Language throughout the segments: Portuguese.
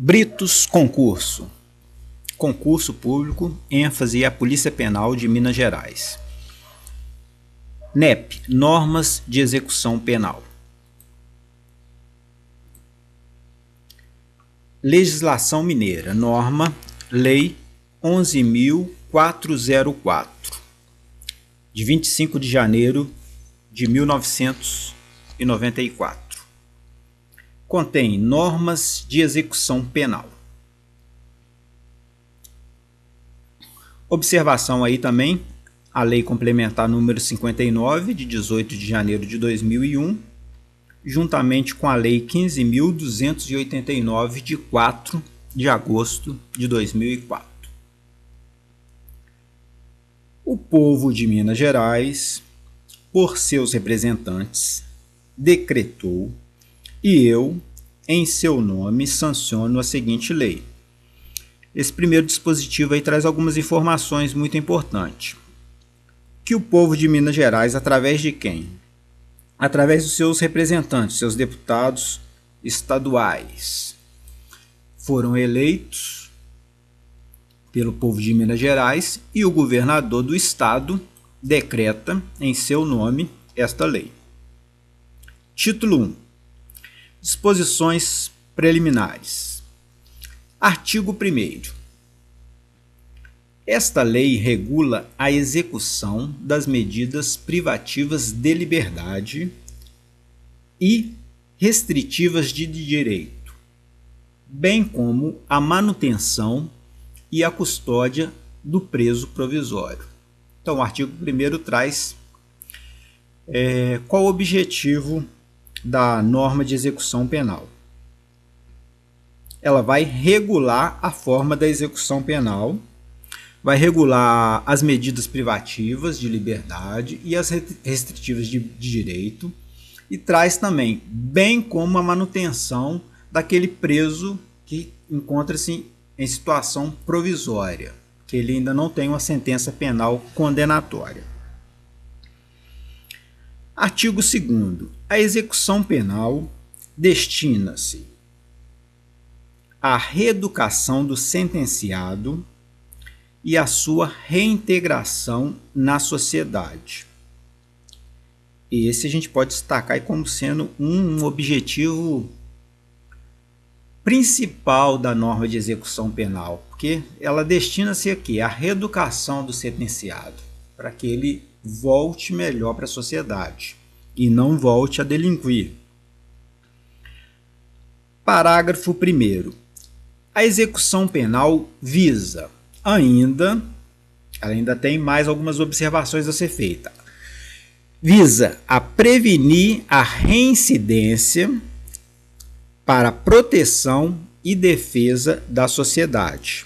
Britos Concurso. Concurso público, ênfase à Polícia Penal de Minas Gerais. NEP, Normas de Execução Penal. Legislação Mineira, norma, Lei 11.404, de 25 de janeiro de 1994. Contém normas de execução penal. Observação aí também, a Lei Complementar número 59, de 18 de janeiro de 2001, juntamente com a Lei 15.289, de 4 de agosto de 2004. O povo de Minas Gerais, por seus representantes, decretou e eu, em seu nome, sanciono a seguinte lei. Esse primeiro dispositivo aí traz algumas informações muito importantes. Que o povo de Minas Gerais, através de quem? Através dos seus representantes, seus deputados estaduais, foram eleitos pelo povo de Minas Gerais e o governador do estado decreta em seu nome esta lei. Título 1. Disposições preliminares. Artigo 1º. Esta lei regula a execução das medidas privativas de liberdade e restritivas de direito, bem como a manutenção e a custódia do preso provisório. Então, o artigo 1º traz qual o objetivo da norma de execução penal. Ela vai regular a forma da execução penal, vai regular as medidas privativas de liberdade e as restritivas de direito, e traz também, bem como a manutenção daquele preso que encontra-se em situação provisória, que ele ainda não tem uma sentença penal condenatória. Artigo 2º. A execução penal destina-se à reeducação do sentenciado e à sua reintegração na sociedade. Esse a gente pode destacar aí como sendo um objetivo principal da norma de execução penal, porque ela destina-se aqui à reeducação do sentenciado, para que ele volte melhor para a sociedade e não volte a delinquir. Parágrafo 1º. A execução penal visa ela ainda tem mais algumas observações a ser feitas. Visa a prevenir a reincidência para proteção e defesa da sociedade.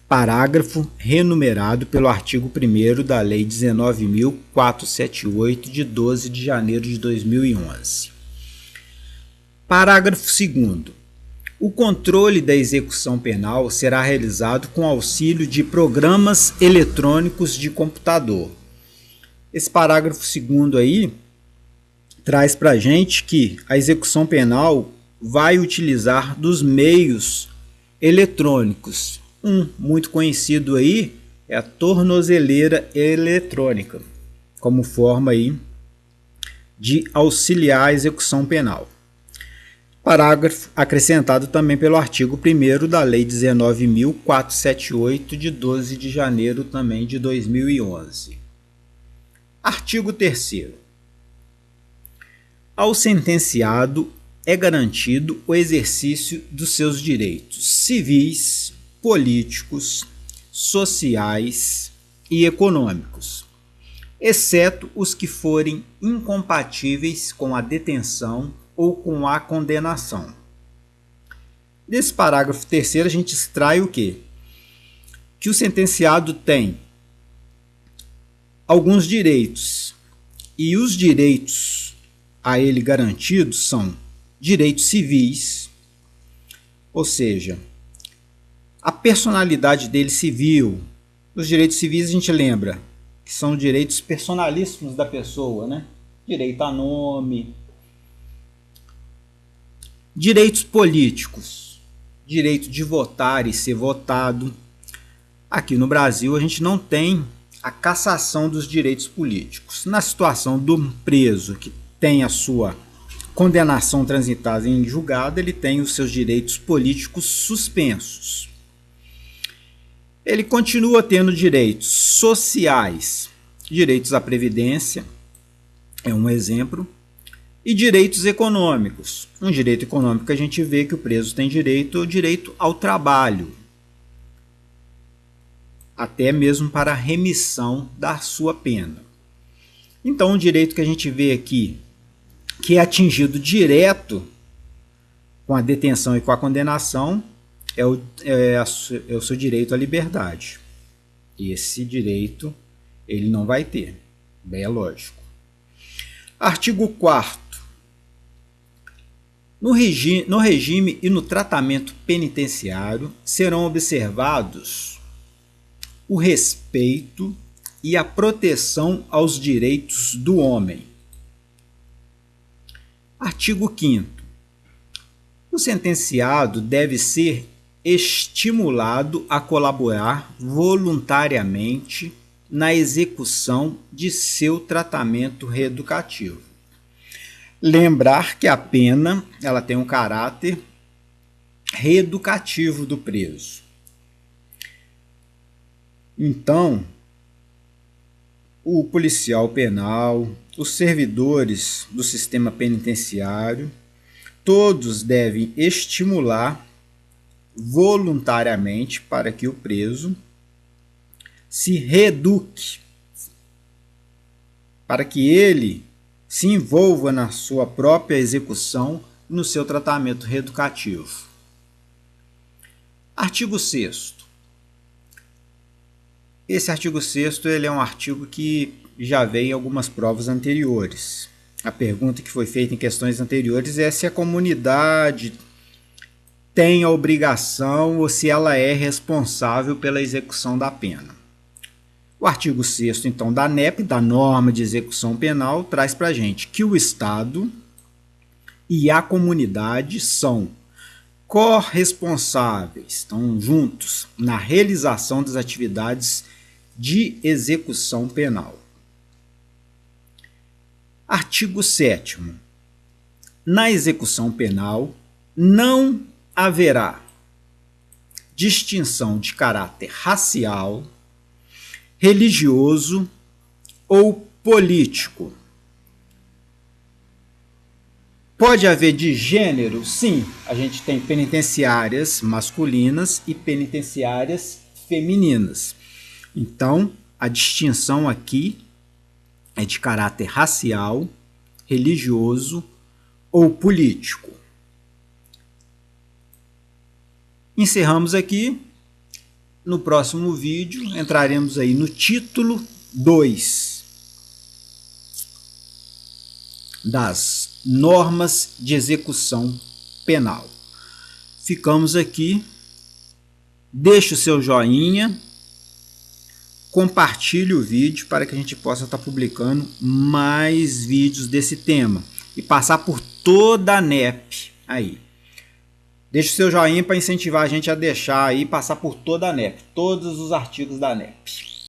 Parágrafo renumerado pelo artigo 1º da Lei 19.478, de 12 de janeiro de 2011. Parágrafo 2º. O controle da execução penal será realizado com auxílio de programas eletrônicos de computador. Esse parágrafo 2º aí traz para a gente que a execução penal vai utilizar dos meios eletrônicos. Um muito conhecido aí é a tornozeleira eletrônica, como forma aí de auxiliar a execução penal. Parágrafo acrescentado também pelo artigo 1º da Lei 19.478, de 12 de janeiro também de 2011. Artigo 3º. Ao sentenciado é garantido o exercício dos seus direitos civis, políticos, sociais e econômicos, exceto os que forem incompatíveis com a detenção ou com a condenação. Desse parágrafo 3º a gente extrai o quê? Que o sentenciado tem alguns direitos, e os direitos a ele garantidos são direitos civis, ou seja, a personalidade dele civil. Os direitos civis a gente lembra que são direitos personalíssimos da pessoa, né? Direito a nome. Direitos políticos. direito de votar e ser votado. Aqui no Brasil a gente não tem a cassação dos direitos políticos. Na situação do preso que tem a sua condenação transitada em julgado, ele tem os seus direitos políticos suspensos. Ele continua tendo direitos sociais, direitos à previdência, é um exemplo, e direitos econômicos. Um direito econômico que a gente vê que o preso tem direito é o direito ao trabalho, até mesmo para a remissão da sua pena. Então, o direito que a gente vê aqui, que é atingido direto com a detenção e com a condenação, é o seu direito à liberdade. E esse direito ele não vai ter, bem é lógico. Artigo 4º. No regime e no tratamento penitenciário serão observados o respeito e a proteção aos direitos do homem. Artigo 5º. O sentenciado deve ser estimulado a colaborar voluntariamente na execução de seu tratamento reeducativo. Lembrar que a pena ela tem um caráter reeducativo do preso. Então, o policial penal, os servidores do sistema penitenciário, todos devem estimular voluntariamente para que o preso se reeduque, para que ele se envolva na sua própria execução, no seu tratamento reeducativo. Artigo 6º. Esse artigo 6º ele é um artigo que já veio em algumas provas anteriores. A pergunta que foi feita em questões anteriores é se a comunidade tem a obrigação ou se ela é responsável pela execução da pena. O artigo 6º, então, da NEP, da Norma de Execução Penal, traz para a gente que o Estado e a comunidade são corresponsáveis, estão juntos na realização das atividades de execução penal. Artigo 7º. Na execução penal, não haverá distinção de caráter racial, religioso ou político. Pode haver de gênero? Sim, a gente tem penitenciárias masculinas e penitenciárias femininas. Então, a distinção aqui é de caráter racial, religioso ou político. Encerramos aqui. No próximo vídeo entraremos aí no título 2 das normas de execução penal. Ficamos aqui. Deixe o seu joinha, compartilhe o vídeo para que a gente possa estar publicando mais vídeos desse tema e passar por toda a NEP aí. Deixe o seu joinha para incentivar a gente a deixar aí passar por toda a NEP, todos os artigos da NEP.